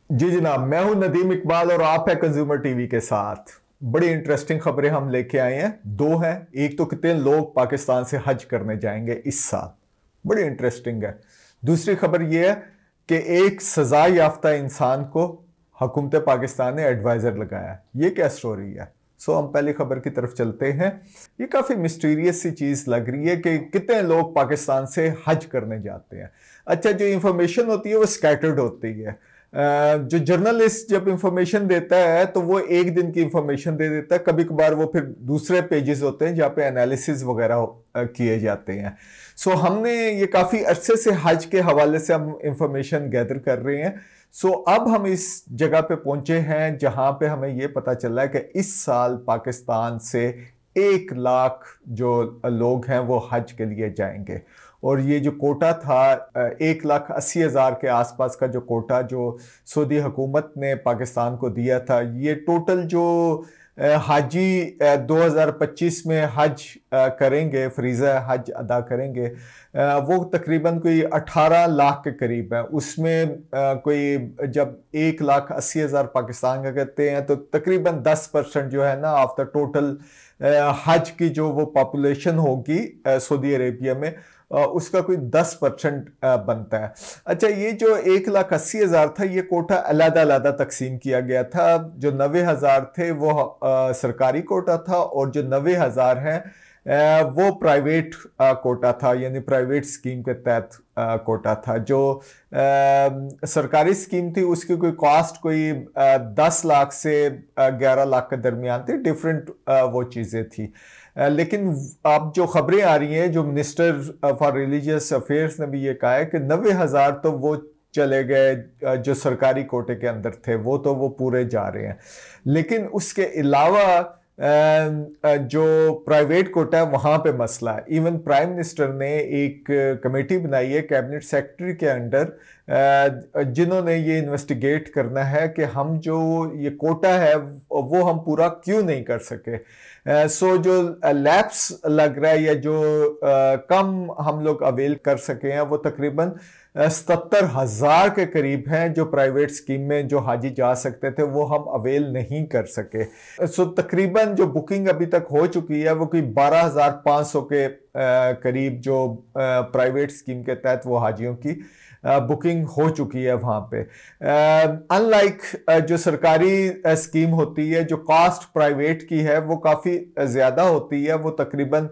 जी जनाब, मैं हूं नदीम इकबाल और आप है कंज्यूमर टीवी के साथ। बड़ी इंटरेस्टिंग खबरें हम लेके आए हैं। दो हैं। एक तो कितने लोग पाकिस्तान से हज करने जाएंगे इस साल, बड़ी इंटरेस्टिंग है। दूसरी खबर यह है कि एक सजा याफ्ता इंसान को हुकूमत पाकिस्तान ने एडवाइजर लगाया। ये क्या स्टोरी है? हम पहली खबर की तरफ चलते हैं। ये काफी मिस्टीरियस सी चीज लग रही है कि कितने लोग पाकिस्तान से हज करने जाते हैं। अच्छा, जो इंफॉर्मेशन होती है वो स्कैटर्ड होती है। जो जर्नलिस्ट जब इंफॉर्मेशन देता है तो वो एक दिन की इंफॉर्मेशन दे देता है, कभी कभार वो फिर दूसरे पेजेस होते हैं जहाँ पे एनालिसिस वगैरह किए जाते हैं। हमने ये काफी अरसे से हज के हवाले से हम इंफॉर्मेशन गैदर कर रहे हैं। अब हम इस जगह पे पहुंचे हैं जहां पे हमें ये पता चला है कि इस साल पाकिस्तान से 1 लाख जो लोग हैं वो हज के लिए जाएंगे। और ये जो कोटा था 1,80,000 के आसपास का जो कोटा जो सऊदी हुकूमत ने पाकिस्तान को दिया था, ये टोटल जो हाजी 2025 में हज करेंगे, फरीज़ा हज अदा करेंगे, वो तकरीबन कोई 18 लाख के करीब है। उसमें कोई जब 1,80,000 पाकिस्तान का कहते हैं तो तकरीबन 10% जो है ना ऑफ द टोटल हज की जो वो पॉपुलेशन होगी सऊदी अरेबिया में, उसका कोई 10% बनता है। अच्छा, ये जो 1,80,000 था ये कोटा अलग अलग तकसीम किया गया था। जो 90,000 थे वो सरकारी कोटा था और जो 90,000 है वो प्राइवेट कोटा था, यानी प्राइवेट स्कीम के तहत कोटा था। जो सरकारी स्कीम थी उसकी कोई कॉस्ट कोई 10 लाख से 11 लाख के दरमियान थी। डिफरेंट वो चीज़ें थी। लेकिन अब जो खबरें आ रही हैं, जो मिनिस्टर फॉर रिलीजियस अफेयर्स ने भी ये कहा है कि 90,000 तो वो चले गए जो सरकारी कोटे के अंदर थे, वो पूरे जा रहे हैं। लेकिन उसके अलावा जो प्राइवेट कोटा है वहां पे मसला है। इवन प्राइम मिनिस्टर ने एक कमेटी बनाई है कैबिनेट सेक्रेटरी के अंडर, जिन्होंने ये इन्वेस्टिगेट करना है कि हम जो ये कोटा है वो हम पूरा क्यों नहीं कर सके। जो लैप्स लग रहा है या जो कम हम लोग अवेल कर सके हैं वो तकरीबन 77,000 के करीब हैं। जो प्राइवेट स्कीम में जो हाजी जा सकते थे वो हम अवेल नहीं कर सके। तकरीबन जो बुकिंग अभी तक हो चुकी है वो कोई 12,500 के करीब जो प्राइवेट स्कीम के तहत वो हाजियों की बुकिंग हो चुकी है वहां पे। अनलाइक जो सरकारी स्कीम होती है, जो कॉस्ट प्राइवेट की है वो काफ़ी ज़्यादा होती है। वो तकरीबन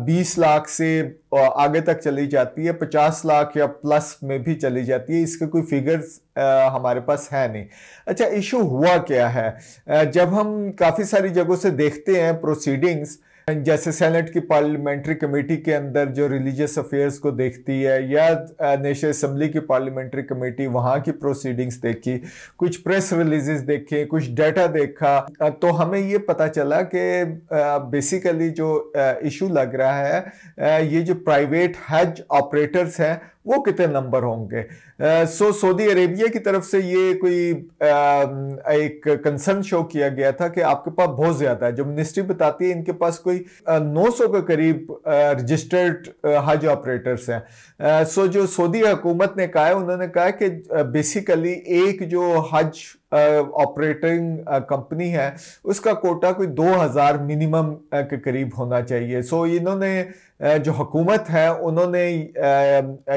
20 लाख से आगे तक चली जाती है, 50 लाख या प्लस में भी चली जाती है। इसके कोई फिगर्स हमारे पास है नहीं। अच्छा, इशू हुआ क्या है? जब हम काफ़ी सारी जगहों से देखते हैं प्रोसीडिंग्स, जैसे सेनेट की पार्लियामेंट्री कमेटी के अंदर जो रिलीजियस अफेयर्स को देखती है, या नेशनल असेंबली की पार्लियामेंट्री कमेटी वहाँ की प्रोसीडिंग्स देखी, कुछ प्रेस रिलीजेस देखे, कुछ डाटा देखा, तो हमें ये पता चला कि बेसिकली जो इशू लग रहा है, ये जो प्राइवेट हज ऑपरेटर्स हैं वो कितने नंबर होंगे। सऊदी अरेबिया की तरफ से ये कोई एक कंसर्न शो किया गया था कि आपके पास बहुत ज्यादा है। जो मिनिस्ट्री बताती है इनके पास कोई 900 के करीब रजिस्टर्ड हज ऑपरेटर्स हैं। जो सऊदी हुकूमत ने कहा है, उन्होंने कहा कि बेसिकली एक जो हज ऑपरेटिंग कंपनी है उसका कोटा कोई 2,000 मिनिमम के करीब होना चाहिए। इन्होंने जो हुकूमत है उन्होंने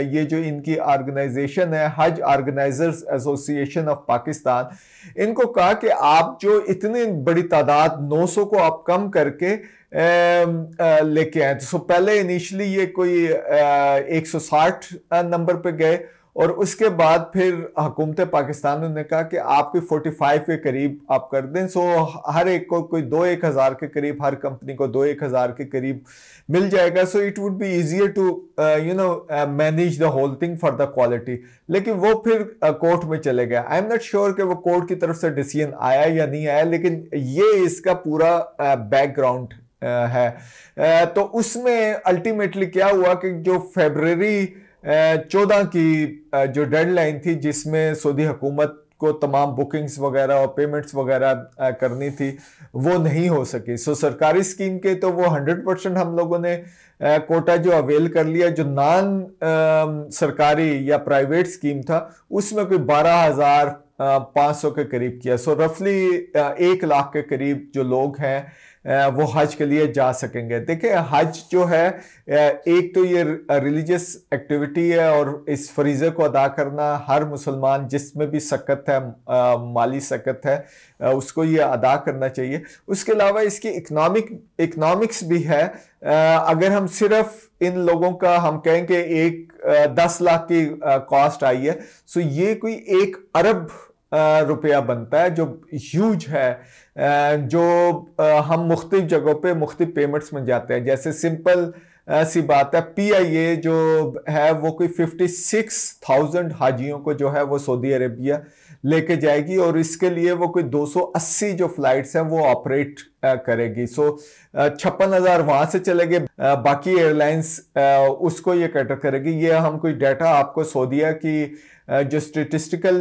ये जो इनकी ऑर्गेनाइजेशन है हज ऑर्गेनाइजर्स एसोसिएशन ऑफ पाकिस्तान, इनको कहा कि आप जो इतनी बड़ी तादाद 900 को आप कम करके लेके आए। तो पहले इनिशियली ये कोई 160 नंबर पे गए और उसके बाद फिर हुकूमत पाकिस्तान ने कहा कि आपकी 45 के करीब आप कर दें। हर एक को कोई 2-1 हज़ार के करीब, हर कंपनी को 2-1 हज़ार के करीब मिल जाएगा। It would be easier to manage the whole thing for the quality. लेकिन वो फिर कोर्ट में चले गया। आई एम नॉट श्योर कि वो कोर्ट की तरफ से डिसीजन आया या नहीं आया, लेकिन ये इसका पूरा बैकग्राउंड है। तो उसमें अल्टीमेटली क्या हुआ कि जो फरवरी 14 की जो डेडलाइन थी जिसमें सऊदी हुकूमत को तमाम बुकिंग्स वगैरह और पेमेंट्स वगैरह करनी थी, वो नहीं हो सकी। सो सरकारी स्कीम के तो वो 100% हम लोगों ने कोटा जो अवेल कर लिया। जो नॉन सरकारी या प्राइवेट स्कीम था उसमें कोई 12,500 के करीब किया। सो रफली 1 लाख के करीब जो लोग हैं वो हज के लिए जा सकेंगे। देखिए हज जो है एक तो ये रिलीजियस एक्टिविटी है और इस फरीज़े को अदा करना हर मुसलमान जिसमें भी सकत है, माली सकत है, उसको ये अदा करना चाहिए। उसके अलावा इसकी इकोनॉमिक्स भी है। अगर हम सिर्फ इन लोगों का हम कहें कि 10 लाख की कॉस्ट आई है, सो ये कोई 1 अरब रुपया बनता है, जो ह्यूज है, जो हम मुख्तलिफ जगहों पे मुख्तलिफ पेमेंट्स में जाते हैं। जैसे सिंपल सी बात है, PIA जो है वो कोई 56,000 हाजियों को जो है वो सऊदी अरेबिया लेके जाएगी और इसके लिए वो कोई 280 जो फ्लाइट्स हैं वो ऑपरेट करेगी। सो 56,000 वहां से चलेंगे, बाकी एयरलाइंस उसको ये कैटर करेगी। ये हम कोई डाटा आपको सऊदीया की जो स्टेटिस्टिकल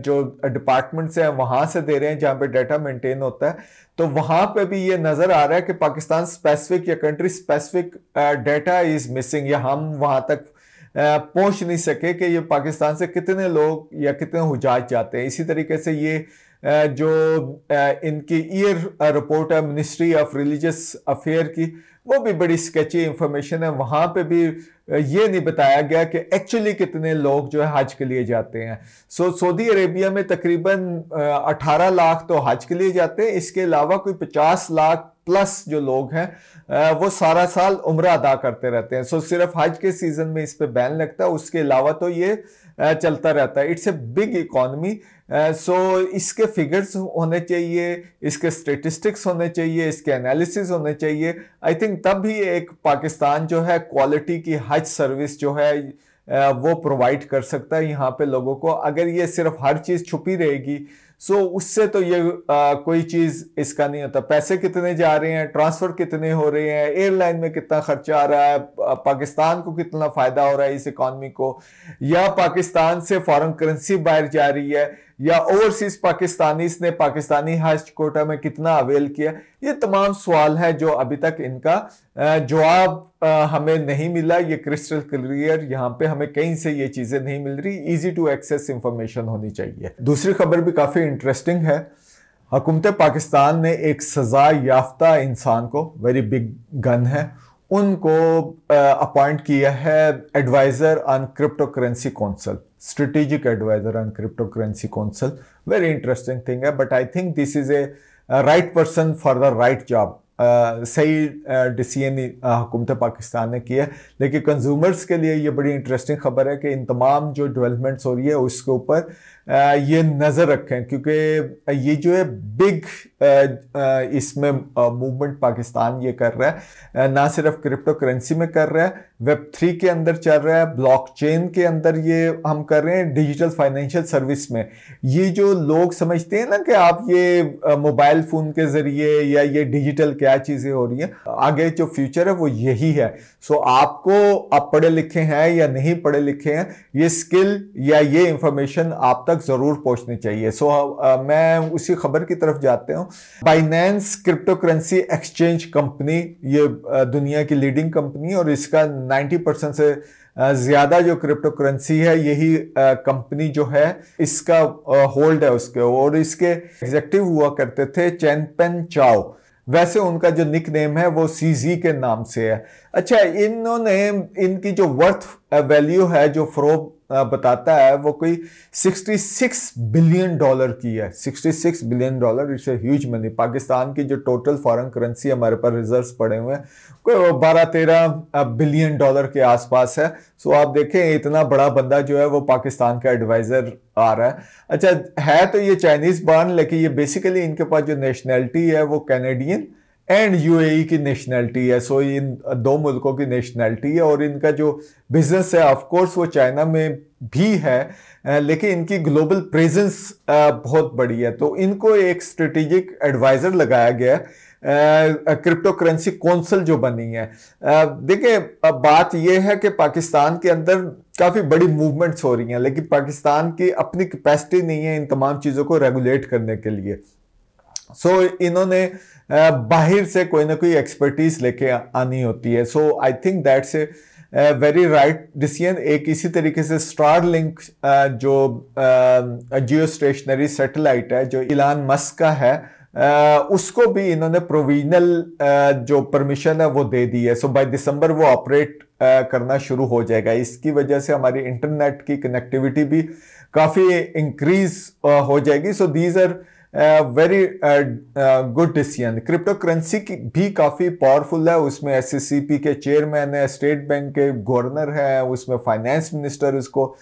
जो डिपार्टमेंट्स हैं वहां से दे रहे हैं, जहां पे डाटा मेंटेन होता है। तो वहां पे भी ये नजर आ रहा है कि पाकिस्तान स्पेसिफिक या country specific data is missing, या हम वहां तक पहुंच नहीं सके कि ये पाकिस्तान से कितने लोग या कितने हुजाज जाते हैं। इसी तरीके से ये जो इनकी ईयर रिपोर्ट है मिनिस्ट्री ऑफ रिलीजियस अफेयर की, वो भी बड़ी स्केची इंफॉर्मेशन है। वहां पे भी ये नहीं बताया गया कि एक्चुअली कितने लोग जो है हज के लिए जाते हैं। सऊदी अरेबिया में तकरीबन 18 लाख तो हज के लिए जाते हैं। इसके अलावा कोई 50 लाख प्लस जो लोग हैं वो सारा साल उम्रा अदा करते रहते हैं। सिर्फ हज के सीजन में इस पे बैन लगता है, उसके अलावा तो ये चलता रहता है। It's a big economy. इसके फिगर्स होने चाहिए, इसके स्टेटिस्टिक्स होने चाहिए, इसके एनालिसिस होने चाहिए। आई थिंक तब भी एक पाकिस्तान जो है क्वालिटी की हज सर्विस जो है वो प्रोवाइड कर सकता है यहाँ पे लोगों को। अगर ये सिर्फ हर चीज छुपी रहेगी उससे तो ये कोई चीज इसका नहीं होता। पैसे कितने जा रहे हैं, ट्रांसफर कितने हो रहे हैं, एयरलाइन में कितना खर्चा आ रहा है, पाकिस्तान को कितना फायदा हो रहा है इस इकॉनमी को, या पाकिस्तान से फॉरेन करेंसी बाहर जा रही है, या ओवरसीज पाकिस्तानीज ने पाकिस्तानी हज कोटा में कितना अवेल किया। ये तमाम सवाल है जो अभी तक इनका जवाब हमें नहीं मिला। ये क्रिस्टल क्लियर यहाँ पे हमें कहीं से ये चीजें नहीं मिल रही। इजी टू एक्सेस इंफॉर्मेशन होनी चाहिए। दूसरी खबर भी काफी इंटरेस्टिंग है। हुकूमत पाकिस्तान ने एक सजा याफ्ता इंसान को, वेरी बिग गन है, उनको अपॉइंट किया है advisor on crypto currency council, strategic advisor on crypto currency council. Very interesting thing है, but I think this is a right person for the right job. सही डिसीजन हुकूमत पाकिस्तान ने किया। लेकिन कंज्यूमर्स के लिए ये बड़ी इंटरेस्टिंग खबर है कि इन तमाम जो डेवलपमेंट्स हो रही है उसके ऊपर ये नज़र रखें, क्योंकि ये जो है बिग इसमें मूवमेंट पाकिस्तान ये कर रहा है। ना सिर्फ क्रिप्टो करेंसी में कर रहा है, Web3 के अंदर चल रहा है, ब्लॉकचेन के अंदर ये हम कर रहे हैं, डिजिटल फाइनेंशियल सर्विस में। ये जो लोग समझते हैं ना कि आप ये मोबाइल फोन के जरिए या ये डिजिटल क्या चीजें हो रही हैं, आगे जो फ्यूचर है वो यही है। आपको आप पढ़े लिखे हैं या नहीं पढ़े लिखे हैं, ये स्किल या ये इंफॉर्मेशन आप तक जरूर पहुंचनी चाहिए। मैं उसी खबर की तरफ जाते हूं। Binance crypto currency exchange company, ये दुनिया की लीडिंग कंपनी, और इसका 90% से ज्यादा जो क्रिप्टो करेंसी है यही कंपनी जो है इसका होल्ड है उसके, और इसके एग्जेक्टिव हुआ करते थे चैनपेन चाओ। वैसे उनका जो निक नेम है वो CZ के नाम से है। अच्छा, इन्होंने इनकी जो वर्थ वैल्यू है जो फरोब बताता है वो कोई $66 बिलियन की है। $66 billion, it's a huge money. Pakistan की जो टोटल फॉरेन करेंसी हमारे पास रिजर्व्स पड़े हुए हैं कोई 12-13 बिलियन डॉलर के आसपास है। आप देखें इतना बड़ा बंदा जो है वो पाकिस्तान का एडवाइजर आ रहा है। अच्छा, है तो ये चाइनीज बॉर्न, लेकिन ये बेसिकली इनके पास जो नेशनैलिटी है वो कैनेडियन एंड UAE की नेशनैलिटी है। इन दो मुल्कों की नेशनैलिटी है, और इनका जो बिजनेस है ऑफ कोर्स वो चाइना में भी है, लेकिन इनकी ग्लोबल प्रेजेंस बहुत बड़ी है। तो इनको एक स्ट्रेटेजिक एडवाइजर लगाया गया है, क्रिप्टो करेंसी काउंसिल जो बनी है। देखिए, बात यह है कि पाकिस्तान के अंदर काफी बड़ी मूवमेंट्स हो रही हैं, लेकिन पाकिस्तान की अपनी कैपेसिटी नहीं है इन तमाम चीजों को रेगुलेट करने के लिए। सो इन्होंने बाहर से कोई ना कोई एक्सपर्टीज लेके आनी होती है। So I think that's a very right decision. एक इसी तरीके से स्टारलिंक जो जियो स्टेशनरी सैटेलाइट है जो इलान मस्क का है, उसको भी इन्होंने प्रोविजनल जो परमिशन है वो दे दी है। सो बाय दिसंबर वो ऑपरेट करना शुरू हो जाएगा। इसकी वजह से हमारी इंटरनेट की कनेक्टिविटी भी काफी इंक्रीज हो जाएगी। So these are very good decision. Crypto currency की भी काफी पावरफुल है, उसमें एससीसीपी के चेयरमैन है, स्टेट बैंक के गवर्नर है, उसमें फाइनेंस मिनिस्टर उसको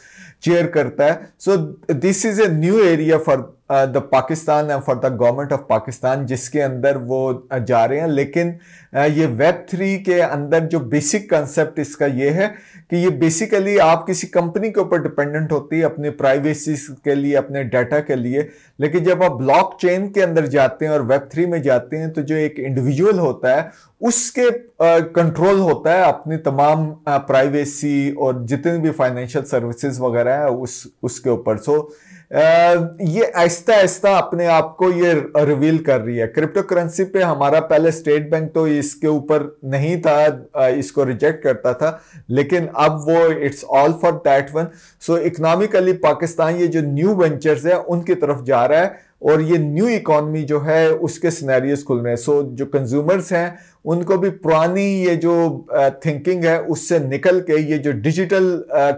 चेयर करता है। So this is a new area for the Pakistan and for the government of Pakistan, जिसके अंदर वो जा रहे हैं। लेकिन ये वेब3 के अंदर जो बेसिक कंसेप्ट इसका ये है कि ये बेसिकली आप किसी कंपनी के ऊपर डिपेंडेंट होती है अपनी प्राइवेसी के लिए, अपने डाटा के लिए। लेकिन जब आप ब्लॉकचेन के अंदर जाते हैं और वेब3 में जाते हैं तो जो एक इंडिविजुअल होता है उसके कंट्रोल होता है अपनी तमाम प्राइवेसी और जितनी भी फाइनेंशियल सर्विसेज वगैरह है उसके ऊपर। सो ये आहिस्ता आहिस्ता अपने आप को ये रिवील कर रही है। क्रिप्टो करेंसी पे हमारा पहले स्टेट बैंक तो इसके ऊपर नहीं था, इसको रिजेक्ट करता था, लेकिन अब वो it's all for that one. So economically Pakistan ये जो न्यू वेंचर्स है उनकी तरफ जा रहा है और ये न्यू इकोनॉमी जो है उसके सिनेरियोस खुल रहे हैं। सो जो कंज्यूमर्स हैं उनको भी पुरानी ये जो थिंकिंग है उससे निकल के ये जो डिजिटल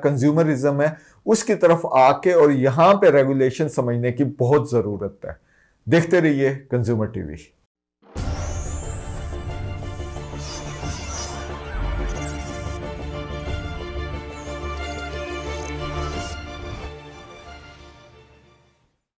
कंज्यूमरिज्म है उसकी तरफ आके और यहां पे रेगुलेशन समझने की बहुत जरूरत है। देखते रहिए कंज्यूमर टीवी।